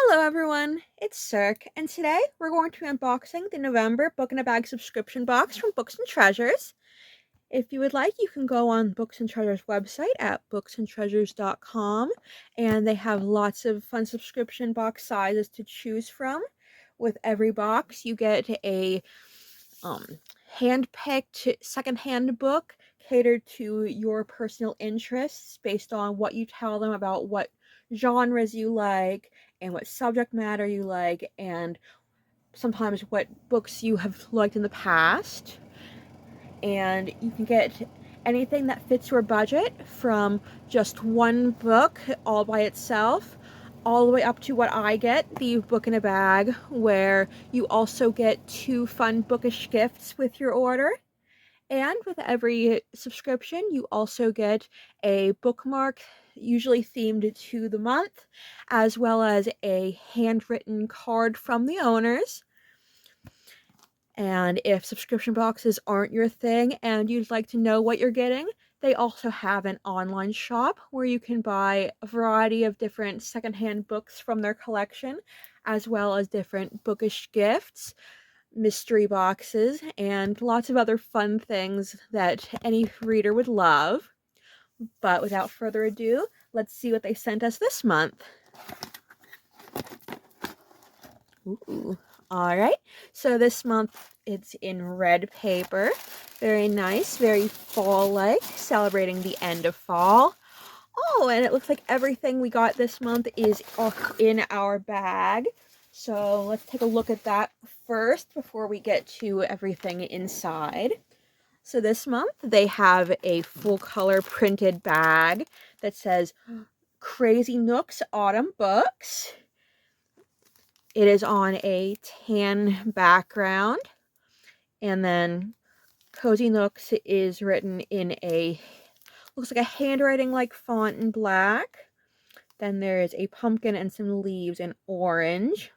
Hello everyone, it's Cirque, and today we're going to be unboxing the November Book in a Bag subscription box from Books and Treasures. If you would like, you can go on Books and Treasures website at booksandtreasures.com, and they have lots of fun subscription box sizes to choose from. With every box, you get a um, hand-picked secondhand book catered to your personal interests based on what you tell them about what genres you like and what subject matter you like, and sometimes what books you have liked in the past. And you can get anything that fits your budget, from just one book all by itself all the way up to what I get, the book in a bag, where you also get 2 fun bookish gifts with your order. And with every subscription, you also get a bookmark, usually themed to the month, as well as a handwritten card from the owners. And if subscription boxes aren't your thing and you'd like to know what you're getting, they also have an online shop where you can buy a variety of different secondhand books from their collection, as well as different bookish gifts, mystery boxes, and lots of other fun things that any reader would love. But without further ado, let's see what they sent us this month. Ooh. All right, so this month it's in red paper. Very nice, very fall-like, celebrating the end of fall. Oh, and it looks like everything we got this month is in our bag. So let's take a look at that first before we get to everything inside. So this month they have a full color printed bag that says Crazy Nooks Autumn Books. It is on a tan background, and then Cozy Nooks is written in looks like a handwriting like font in black. Then there is a pumpkin and some leaves in orange.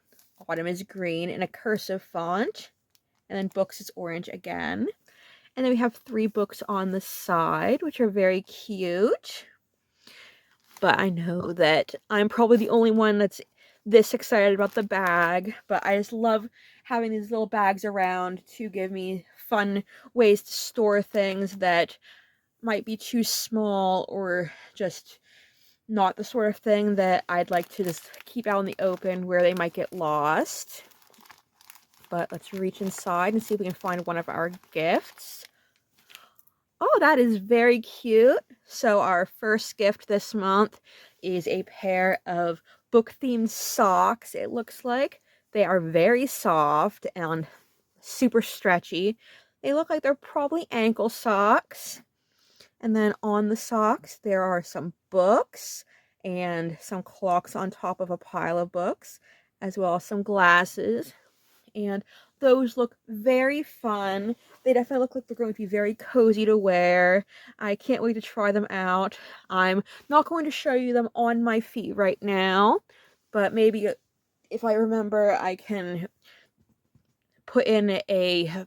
Autumn is green in a cursive font. And then books is orange again. And then we have 3 books on the side, which are very cute. But I know that I'm probably the only one that's this excited about the bag. But I just love having these little bags around to give me fun ways to store things that might be too small or just not the sort of thing that I'd like to just keep out in the open where they might get lost. But let's reach inside and see if we can find one of our gifts. Oh, that is very cute. So our first gift this month is a pair of book-themed socks, it looks like. They are very soft and super stretchy. They look like they're probably ankle socks. And then on the socks, there are some books and some clocks on top of a pile of books, as well as some glasses. And those look very fun. They definitely look like they're going to be very cozy to wear. I can't wait to try them out. I'm not going to show you them on my feet right now, but maybe if I remember, I can put in a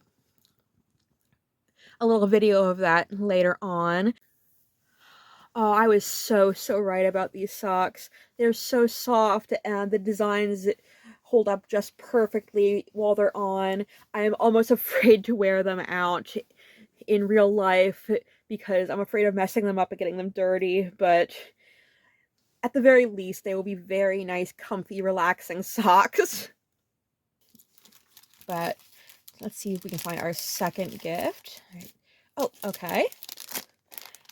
little video of that later on. Oh, I was so right about these socks. They're so soft, and the designs hold up just perfectly while they're on. I am almost afraid to wear them out in real life because I'm afraid of messing them up and getting them dirty, but at the very least, they will be very nice, comfy, relaxing socks. But let's see if we can find our second gift. Oh, okay.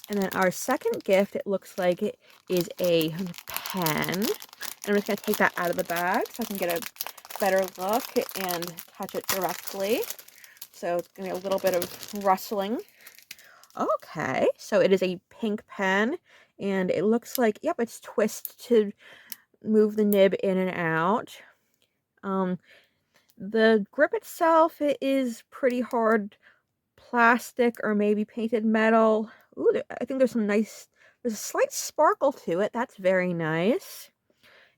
And then our second gift, it looks like it is a pen. And I'm just going to take that out of the bag so I can get a better look and touch it directly. So it's going to be a little bit of rustling. Okay, so it is a pink pen, and it looks like, yep, it's twisted to move the nib in and out. The grip itself, it is pretty hard plastic or maybe painted metal. Ooh, I think there's a slight sparkle to it. That's very nice.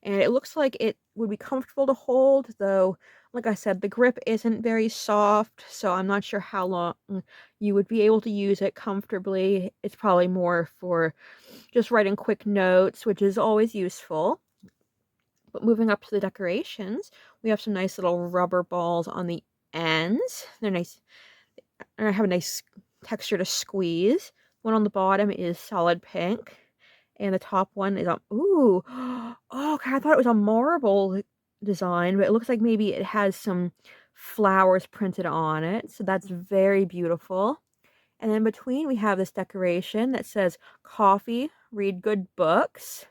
And it looks like it would be comfortable to hold, though, like I said, the grip isn't very soft, so I'm not sure how long you would be able to use it comfortably. It's probably more for just writing quick notes, which is always useful. But moving up to the decorations, we have some nice little rubber balls on the ends. They're nice, and I have a nice texture to squeeze. One on the bottom is solid pink, and the top one is ooh, oh, okay, I thought it was a marble design, but it looks like maybe it has some flowers printed on it, so that's very beautiful. And in between, we have this decoration that says coffee, read good books,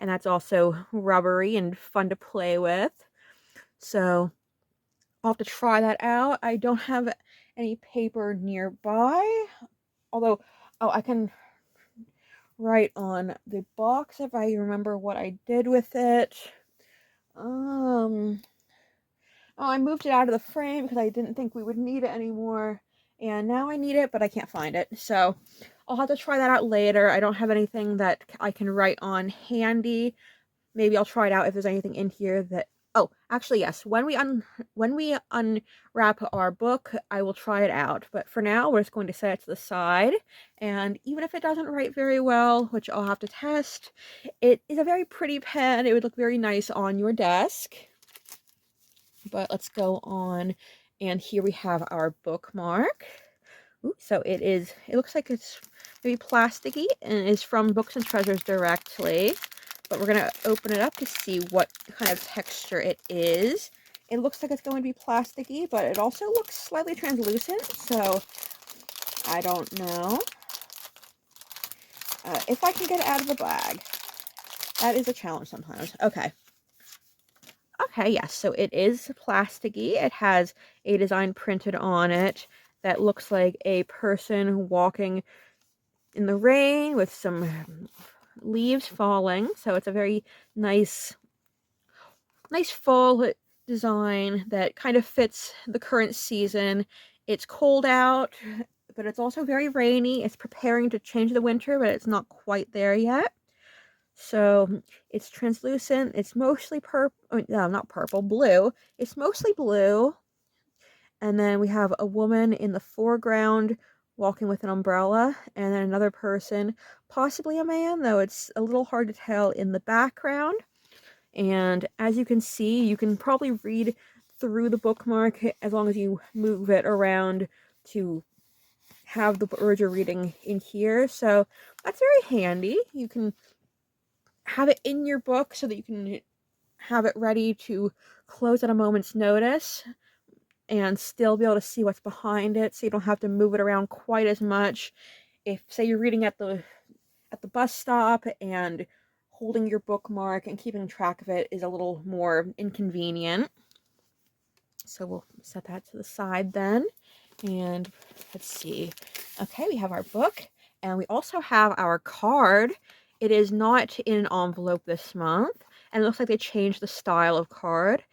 and that's also rubbery and fun to play with. So I'll have to try that out. I don't have any paper nearby, although, oh, I can write on the box if I remember what I did with it. Oh, I moved it out of the frame because I didn't think we would need it anymore. And now I need it, but I can't find it. So I'll have to try that out later. I don't have anything that I can write on handy. Maybe I'll try it out if there's anything in here that... Oh, actually, yes. When we unwrap our book, I will try it out. But for now, we're just going to set it to the side. And even if it doesn't write very well, which I'll have to test, it is a very pretty pen. It would look very nice on your desk. But let's go on. And here we have our bookmark. Ooh, so it looks like it's maybe plasticky and is from Books and Treasures directly. But we're going to open it up to see what kind of texture it is. It looks like it's going to be plasticky, but it also looks slightly translucent, so I don't know if I can get it out of the bag. That is a challenge sometimes. Okay. Okay, yes, so it is plasticky. It has a design printed on it that looks like a person walking in the rain with some leaves falling. So it's a very nice fall design that kind of fits the current season. It's cold out, but it's also very rainy. It's preparing to change the winter, but it's not quite there yet. So it's translucent. It's mostly purple. No, not purple, blue. It's mostly blue. And then we have a woman in the foreground walking with an umbrella, and then another person, possibly a man, though it's a little hard to tell, in the background. And as you can see, you can probably read through the bookmark as long as you move it around to have the words you're reading in here. So that's very handy. You can have it in your book so that you can have it ready to close at a moment's notice and still be able to see what's behind it, so you don't have to move it around quite as much. If, say, you're reading at the bus stop and holding your bookmark and keeping track of it is a little more inconvenient. So we'll set that to the side then. And let's see. Okay, we have our book, and we also have our card. It is not in an envelope this month, and it looks like they changed the style of card.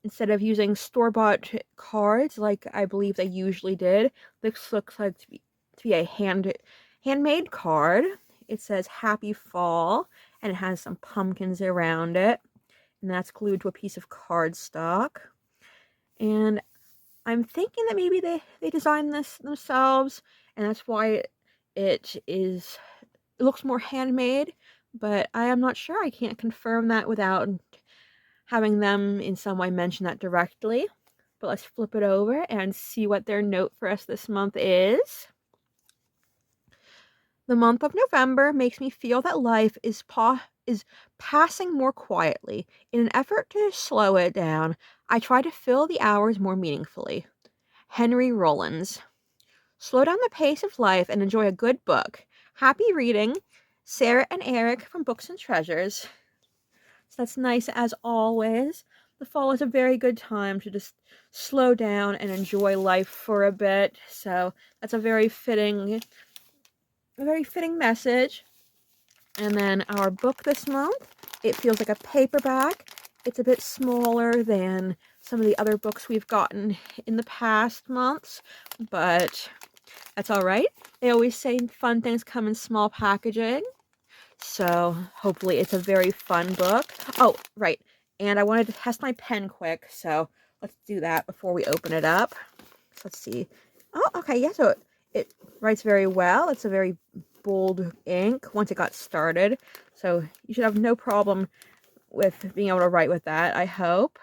Instead of using store-bought cards like I believe they usually did, this looks like to be a handmade card. It says Happy Fall, and it has some pumpkins around it, and that's glued to a piece of cardstock. And I'm thinking that maybe they designed this themselves, and that's why it looks more handmade, but I am not sure. I can't confirm that without having them in some way mention that directly. But let's flip it over and see what their note for us this month is. The month of November makes me feel that life is passing more quietly. In an effort to slow it down, I try to fill the hours more meaningfully. Henry Rollins. Slow down the pace of life and enjoy a good book. Happy reading, Sarah and Eric from Books and Treasures. So that's nice as always. The fall is a very good time to just slow down and enjoy life for a bit. So that's a very fitting message. And then our book this month, it feels like a paperback. It's a bit smaller than some of the other books we've gotten in the past months, but that's all right. They always say fun things come in small packaging. So hopefully it's a very fun book. Oh, right. And I wanted to test my pen quick, so let's do that before we open it up. So let's see. Oh, okay, yeah, so it writes very well. It's a very bold ink once it got started. So you should have no problem with being able to write with that, I hope.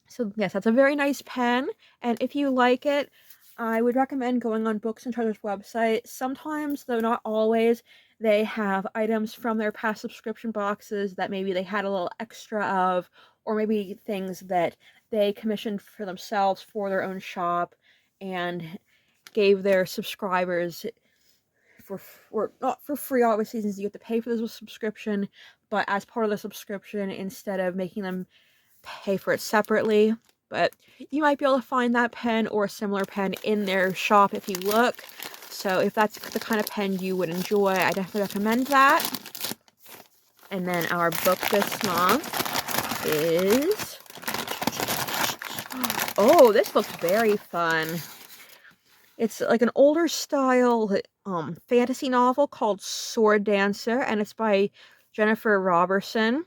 So yes, that's a very nice pen, and if you like it, I would recommend going on Books and Treasures website. Sometimes, though not always, they have items from their past subscription boxes that maybe they had a little extra of, or maybe things that they commissioned for themselves for their own shop and gave their subscribers for not for free, obviously, since you have to pay for the subscription, but as part of the subscription instead of making them pay for it separately. But you might be able to find that pen or a similar pen in their shop if you look. So if that's the kind of pen you would enjoy, I definitely recommend that. And then our book this month is... Oh, this looks very fun. It's like an older style fantasy novel called Sword Dancer, and it's by Jennifer Robertson.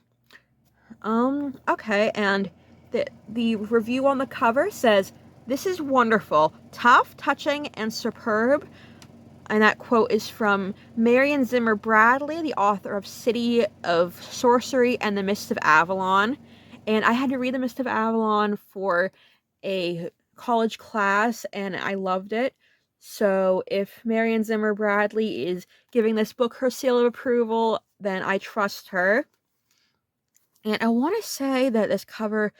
Okay, and the review on the cover says, "This is wonderful, tough, touching, and superb." And that quote is from Marion Zimmer Bradley, the author of City of Sorcery and The Mist of Avalon. And I had to read The Mist of Avalon for a college class, and I loved it. So if Marion Zimmer Bradley is giving this book her seal of approval, then I trust her. And I want to say that this cover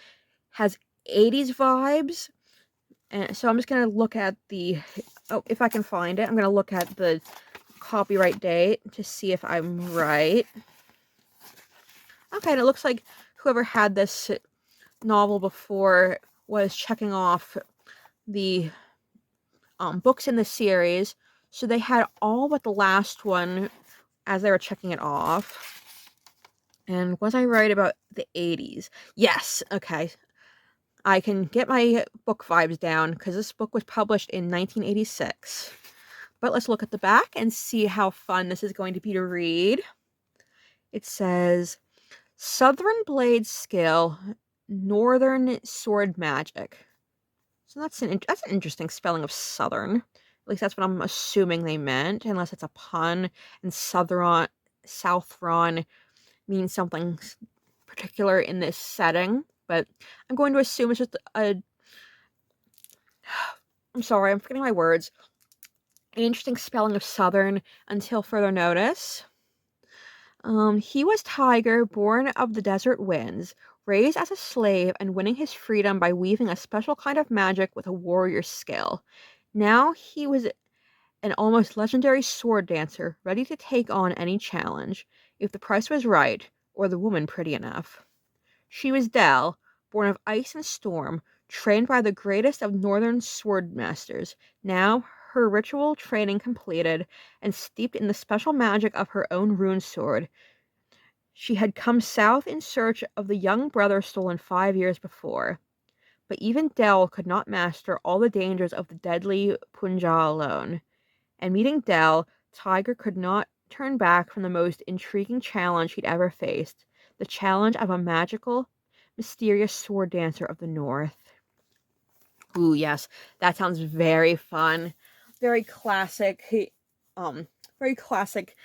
has 80s vibes. And so I'm just going to look at if I can find it, I'm going to look at the copyright date to see if I'm right. Okay, and it looks like whoever had this novel before was checking off the books in the series. So they had all but the last one as they were checking it off. And was I right about the 80s? Yes, okay. I can get my book vibes down because this book was published in 1986. But let's look at the back and see how fun this is going to be to read. It says, Southern Blade Skill, Northern Sword Magic. So that's an interesting spelling of Southern. At least that's what I'm assuming they meant, unless it's a pun. And Southron means something particular in this setting. But I'm going to assume it's just I'm sorry, I'm forgetting my words. An interesting spelling of Southern until further notice. He was Tiger, born of the desert winds, raised as a slave and winning his freedom by weaving a special kind of magic with a warrior's skill. Now he was an almost legendary sword dancer, ready to take on any challenge, if the price was right, or the woman pretty enough. She was Dell, born of ice and storm, trained by the greatest of northern sword masters. Now, her ritual training completed, and steeped in the special magic of her own rune sword, she had come south in search of the young brother stolen 5 years before. But even Dell could not master all the dangers of the deadly Punja alone. And meeting Dell, Tiger could not turn back from the most intriguing challenge he'd ever faced, the challenge of a magical, mysterious sword dancer of the North. Ooh, yes, that sounds very fun. Very classic, very classic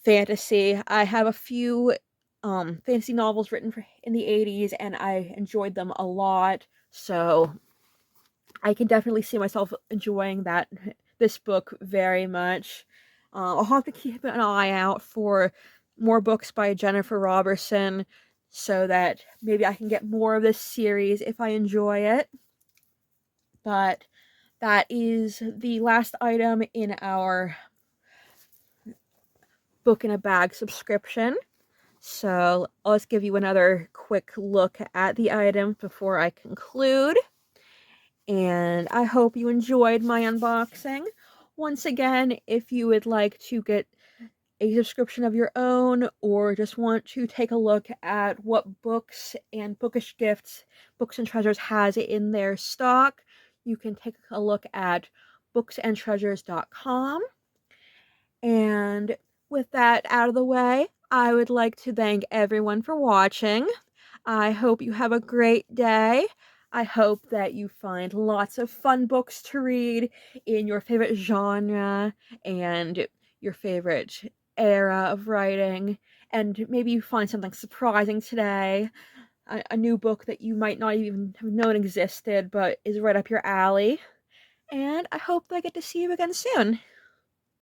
fantasy. I have a few fantasy novels written in the 80s, and I enjoyed them a lot. So I can definitely see myself enjoying this book very much. I'll have to keep an eye out for more books by Jennifer Robertson so that maybe I can get more of this series if I enjoy it. But that is the last item in our book in a bag subscription. So let's give you another quick look at the item before I conclude. And I hope you enjoyed my unboxing. Once again, if you would like to get a subscription of your own or just want to take a look at what books and bookish gifts Books and Treasures has in their stock, you can take a look at booksandtreasures.com. And with that out of the way, I would like to thank everyone for watching. I hope you have a great day. I hope that you find lots of fun books to read in your favorite genre and your favorite era of writing. and maybe you find something surprising today, a new book that you might not even have known existed but is right up your alley. And I hope I get to see you again soon.